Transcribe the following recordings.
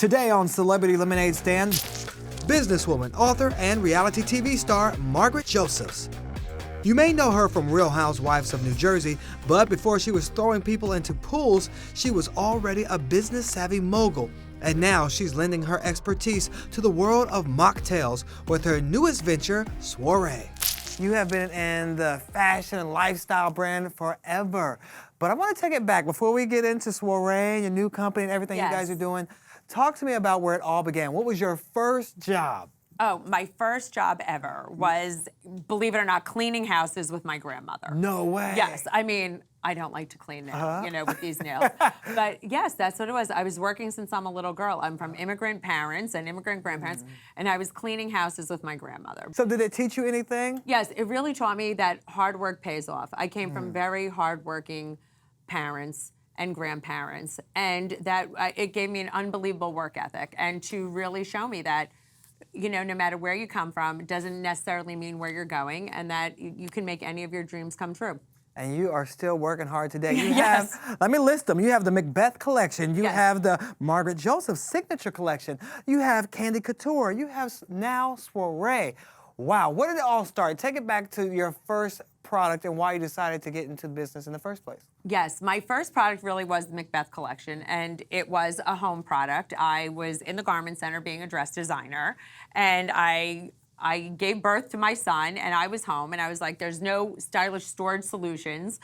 Today on Celebrity Lemonade Stand, businesswoman, author, and reality TV star Margaret Josephs. You may know her from Real Housewives of New Jersey, but before she was throwing people into pools, she was already a business-savvy mogul. And now she's lending her expertise to the world of mocktails with her newest venture, Soiree. You have been in the fashion and lifestyle brand forever. But I want to take it back. Before we get into Soiree and your new company and everything you guys are doing, talk to me about where it all began. What was your first job? Oh, my first job ever was, believe it or not, cleaning houses with my grandmother. No way. Yes, I mean, I don't like to clean now, with these nails. But yes, that's what it was. I was working since I'm a little girl. I'm from immigrant parents and immigrant grandparents, and I was cleaning houses with my grandmother. So did it teach you anything? Yes, it really taught me that hard work pays off. I came from very hardworking parents and grandparents, and that it gave me an unbelievable work ethic, and to really show me that, no matter where you come from, it doesn't necessarily mean where you're going, and that you can make any of your dreams come true. And you are still working hard today. You have, let me list them. You have the Macbeth Collection. You have the Margaret Josephs Signature Collection. You have Candie Couture. You have now Soiree. Wow, where did it all start? Take it back to your first product and why you decided to get into business in the first place. Yes, my first product really was the Macbeth Collection, and it was a home product. I was in the garment center being a dress designer, and I gave birth to my son, and I was home, and I was like, there's no stylish storage solutions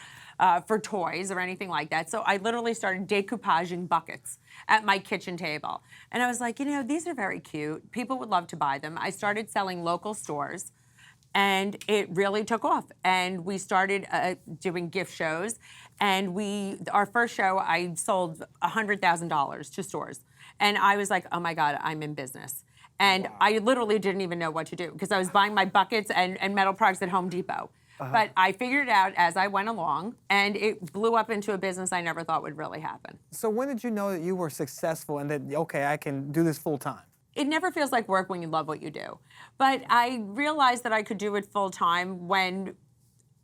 for toys or anything like that. So I literally started decoupaging buckets at my kitchen table. And I was like, these are very cute. People would love to buy them. I started selling local stores, and it really took off. And we started doing gift shows, and our first show, I sold $100,000 to stores. And I was like, oh my God, I'm in business. And I literally didn't even know what to do because I was buying my buckets and metal products at Home Depot. But I figured it out as I went along, and it blew up into a business I never thought would really happen. So when did you know that you were successful and that, okay, I can do this full time? It never feels like work when you love what you do. But I realized that I could do it full time when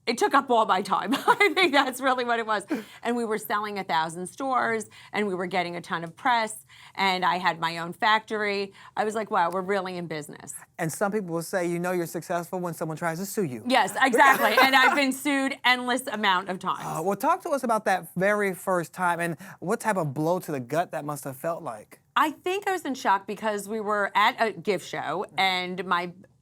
it took up all my time. I think that's really what it was. And we were selling 1,000 stores, and we were getting a ton of press, and I had my own factory. I was like, wow, we're really in business. And some people will say, you're successful when someone tries to sue you. Yes, exactly. And I've been sued endless amount of times. Well, talk to us about that very first time and what type of blow to the gut that must have felt like. I think I was in shock because we were at a gift show, and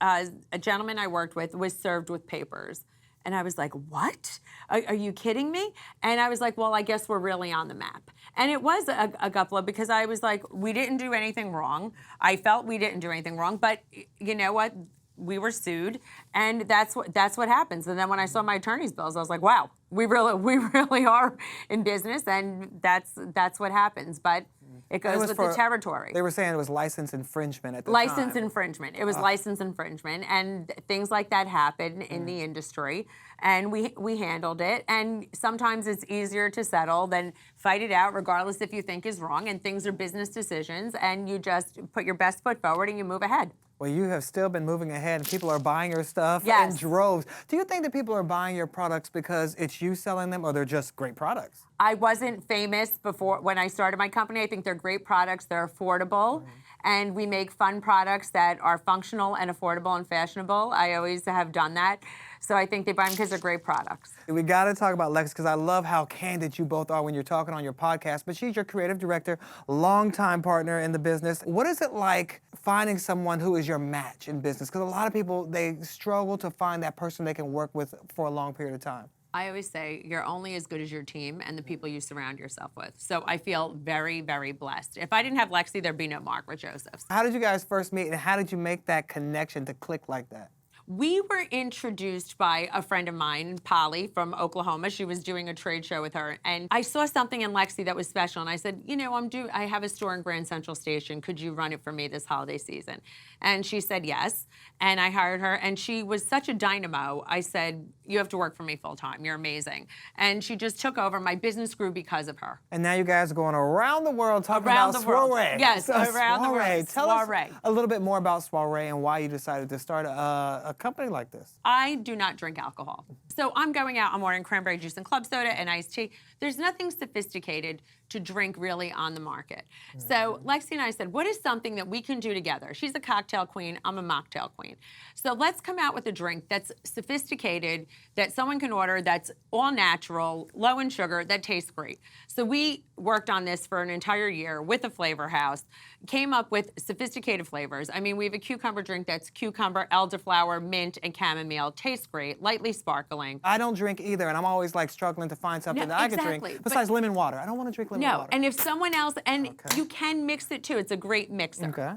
a gentleman I worked with was served with papers. And I was like, what? Are you kidding me? And I was like, well, I guess we're really on the map. And it was a gut blow because I was like, we didn't do anything wrong. I felt we didn't do anything wrong, but you know what? We were sued, and that's what happens. And then when I saw my attorney's bills, I was like, wow, we really are in business, and that's what happens. But it goes with the territory. They were saying it was license infringement at the time. License infringement. It was license infringement, and things like that happen in the industry, and we handled it. And sometimes it's easier to settle than fight it out, regardless if you think is wrong. And things are business decisions, and you just put your best foot forward and you move ahead. Well, you have still been moving ahead, and people are buying your stuff in droves. Do you think that people are buying your products because it's you selling them, or they're just great products? I wasn't famous before when I started my company. I think they're great products. They're affordable, and we make fun products that are functional and affordable and fashionable. I always have done that. So I think they buy them because they're great products. We got to talk about Lex because I love how candid you both are when you're talking on your podcast. But she's your creative director, longtime partner in the business. What is it like finding someone who is your match in business? Because a lot of people, they struggle to find that person they can work with for a long period of time. I always say you're only as good as your team and the people you surround yourself with. So I feel very, very blessed. If I didn't have Lexi, there'd be no Margaret Josephs. How did you guys first meet, and how did you make that connection to click like that? We were introduced by a friend of mine, Polly, from Oklahoma. She was doing a trade show with her, and I saw something in Lexi that was special, and I said, I have a store in Grand Central Station. Could you run it for me this holiday season? And she said yes, and I hired her, and she was such a dynamo. I said, you have to work for me full time. You're amazing. And she just took over. My business grew because of her. And now you guys are going around the world talking Around about the world. Soiree. Yes, So, around the world. Tell Soiree. us a little bit more about Soiree and why you decided to start a company like this. I do not drink alcohol. So I'm going out, I'm ordering cranberry juice and club soda and iced tea. There's nothing sophisticated to drink really on the market. So Lexi and I said, what is something that we can do together? She's a cocktail queen, I'm a mocktail queen. So let's come out with a drink that's sophisticated, that someone can order, that's all natural, low in sugar, that tastes great. So we worked on this for an entire year with a flavor house, came up with sophisticated flavors. I mean, we have a cucumber drink that's cucumber, elderflower, mint, and chamomile. Tastes great, lightly sparkling. I don't drink either, and I'm always like struggling to find something that I could drink besides lemon water. I don't want to drink lemon water. No, and if someone else, and you can mix it too. It's a great mixer. Okay.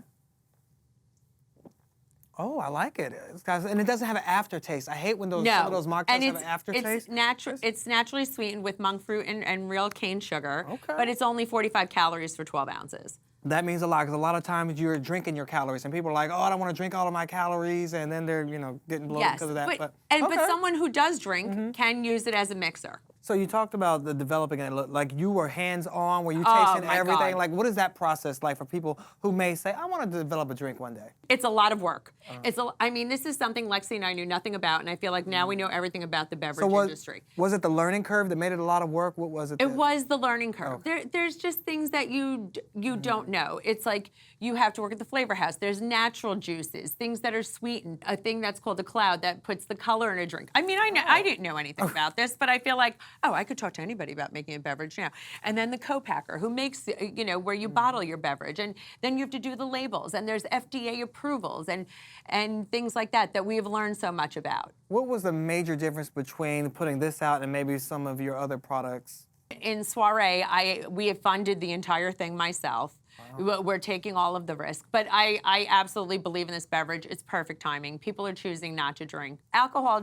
Oh, I like it. And it doesn't have an aftertaste. I hate when some of those mocktails have an aftertaste. It's naturally sweetened with monk fruit and real cane sugar. Okay. But it's only 45 calories for 12 ounces. That means a lot, because a lot of times you're drinking your calories, and people are like, oh, I don't want to drink all of my calories, and then they're, getting bloated because of that. But someone who does drink can use it as a mixer. So you talked about the developing it, like you were hands-on, were you tasting everything? God. Like, what is that process like for people who may say, I want to develop a drink one day? It's a lot of work. I mean, this is something Lexi and I knew nothing about, and I feel like now we know everything about the beverage industry. Was it the learning curve that made it a lot of work? What was it? It was the learning curve. There's just things that you don't know. It's like you have to work at the flavor house. There's natural juices, things that are sweetened, a thing that's called a cloud that puts the color in a drink. I mean, I didn't know anything about this, but I feel like, I could talk to anybody about making a beverage now. And then the co-packer who makes, where you bottle your beverage. And then you have to do the labels. And there's FDA approvals and things like that we have learned so much about. What was the major difference between putting this out and maybe some of your other products? In Soiree, we have funded the entire thing myself. Wow. We're taking all of the risk. But I absolutely believe in this beverage. It's perfect timing. People are choosing not to drink. Alcohol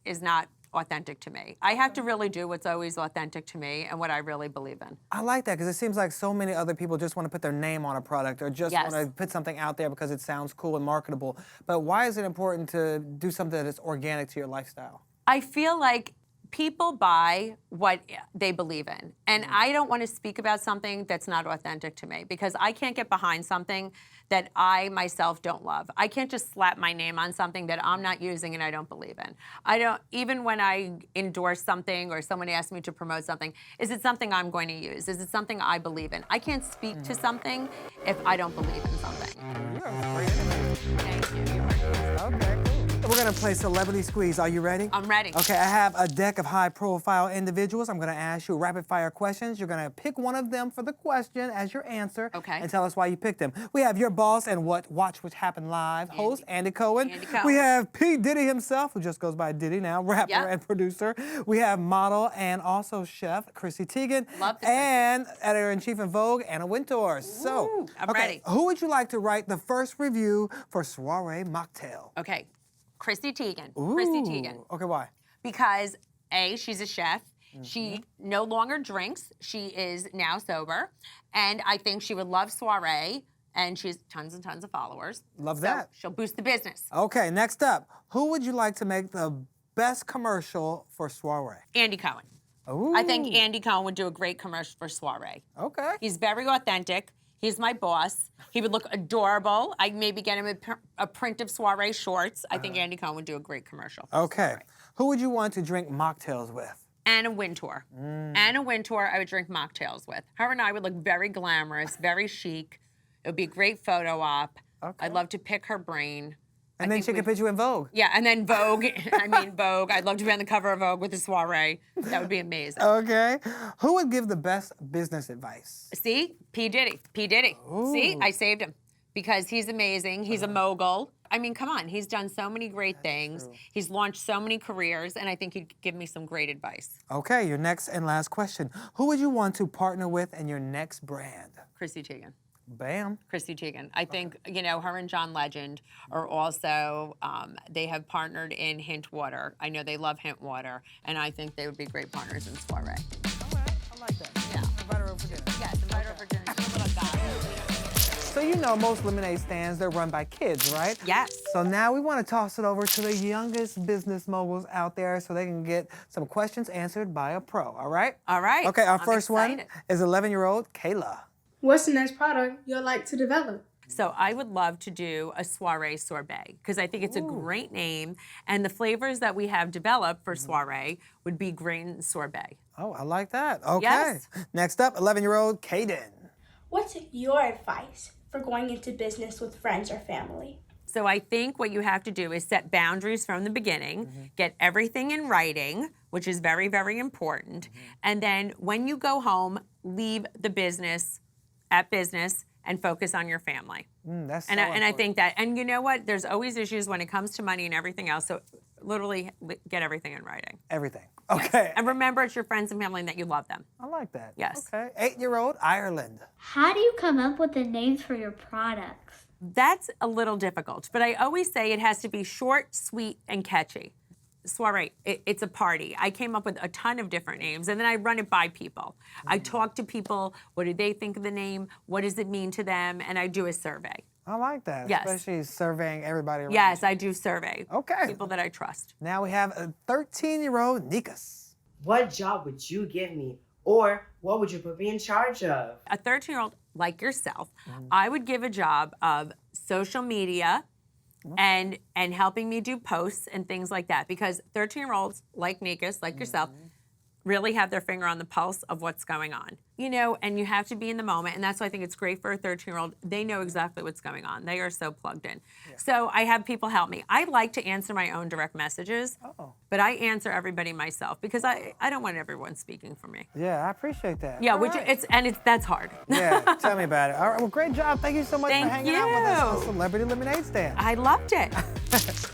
is not authentic to me. I have to really do what's always authentic to me and what I really believe in. I like that, because it seems like so many other people just want to put their name on a product or just want to put something out there because it sounds cool and marketable. But why is it important to do something that is organic to your lifestyle? I feel like people buy what they believe in. And I don't want to speak about something that's not authentic to me, because I can't get behind something that I myself don't love. I can't just slap my name on something that I'm not using and I don't believe in. Even when I endorse something or someone asks me to promote something, is it something I'm going to use? Is it something I believe in? I can't speak to something if I don't believe in something. You're a great innovator. Thank you. Okay, cool. We're going to play Celebrity Squeeze. Are you ready? I'm ready. Okay, I have a deck of high-profile individuals. I'm going to ask you rapid-fire questions. You're going to pick one of them for the question as your answer. Okay. And tell us why you picked them. We have your boss and Watch What Happened Live host, Andy Cohen. Andy Cohen. We have P. Diddy himself, who just goes by Diddy now, rapper and producer. We have model and also chef, Chrissy Teigen. Love the And editor-in-chief in Vogue, Anna Wintour. So, I'm ready. Who would you like to write the first review for Soiree Mocktail? Okay. Chrissy Teigen. Ooh. Chrissy Teigen. Okay, why? Because A, she's a chef. She no longer drinks. She is now sober. And I think she would love Soiree. And she has tons and tons of followers. Love that. She'll boost the business. Okay, next up. Who would you like to make the best commercial for Soiree? Andy Cohen. Ooh. I think Andy Cohen would do a great commercial for Soiree. Okay. He's very authentic. He's my boss. He would look adorable. I'd maybe get him a print of Soiree shorts. I think Andy Cohen would do a great commercial. Okay. Who would you want to drink mocktails with? Anna Wintour. Anna Wintour, I would drink mocktails with. Her and I would look very glamorous, very chic. It would be a great photo op. Okay. I'd love to pick her brain. And then she could put you in Vogue. Yeah, and then Vogue. Vogue. I'd love to be on the cover of Vogue with a Soiree. That would be amazing. Okay. Who would give the best business advice? See? P. Diddy. P. Diddy. Ooh. See? I saved him. Because he's amazing. He's a mogul. I mean, come on. He's done so many great things. True. He's launched so many careers, and I think he'd give me some great advice. Okay, your next and last question. Who would you want to partner with in your next brand? Chrissy Teigen. Bam. Chrissy Teigen. I think, her and John Legend are also, they have partnered in Hint Water. I know they love Hint Water, and I think they would be great partners in Soiree. All right, I like that. Yeah. Invite her over for dinner. Yes, invite her over for dinner. So you know most lemonade stands, they're run by kids, right? Yes. So now we want to toss it over to the youngest business moguls out there so they can get some questions answered by a pro, all right? All right. Okay, our I'm first one excited. is 11-year-old Kayla. What's the next product you'd like to develop? So I would love to do a Soiree sorbet because I think it's a great name. And the flavors that we have developed for Soiree would be green sorbet. Oh, I like that. Okay. Yes. Next up, 11-year-old Kaden. What's your advice for going into business with friends or family? So I think what you have to do is set boundaries from the beginning, get everything in writing, which is very, very important. And then when you go home, leave the business at business and focus on your family. That's And I think that, and you know what? There's always issues when it comes to money and everything else. So literally get everything in writing. Everything. Okay. And remember, it's your friends and family and that you love them. I like that. Yes. Okay. 8-year-old Ireland. How do you come up with the names for your products? That's a little difficult, but I always say it has to be short, sweet, and catchy. Soiree, it's a party. I came up with a ton of different names, and then I run it by people. I talk to people, what do they think of the name? What does it mean to them? And I do a survey. I like that. Yes. Especially surveying everybody around. Yes, I do survey. Okay. People that I trust. Now we have a 13-year-old Nikas. What job would you give me? Or what would you put me in charge of? A 13-year-old like yourself, I would give a job of social media and helping me do posts and things like that, because 13-year-olds like Nikas, like yourself, really have their finger on the pulse of what's going on. You know, and you have to be in the moment, and that's why I think it's great for a 13-year-old. They know exactly what's going on. They are so plugged in. Yeah. So I have people help me. I like to answer my own direct messages, but I answer everybody myself because I don't want everyone speaking for me. Yeah, I appreciate that. Yeah, All which right. that's hard. Yeah, tell me about it. All right, well, great job. Thank you so much for Thank hanging out with us on you. Celebrity Lemonade Stand. I loved it.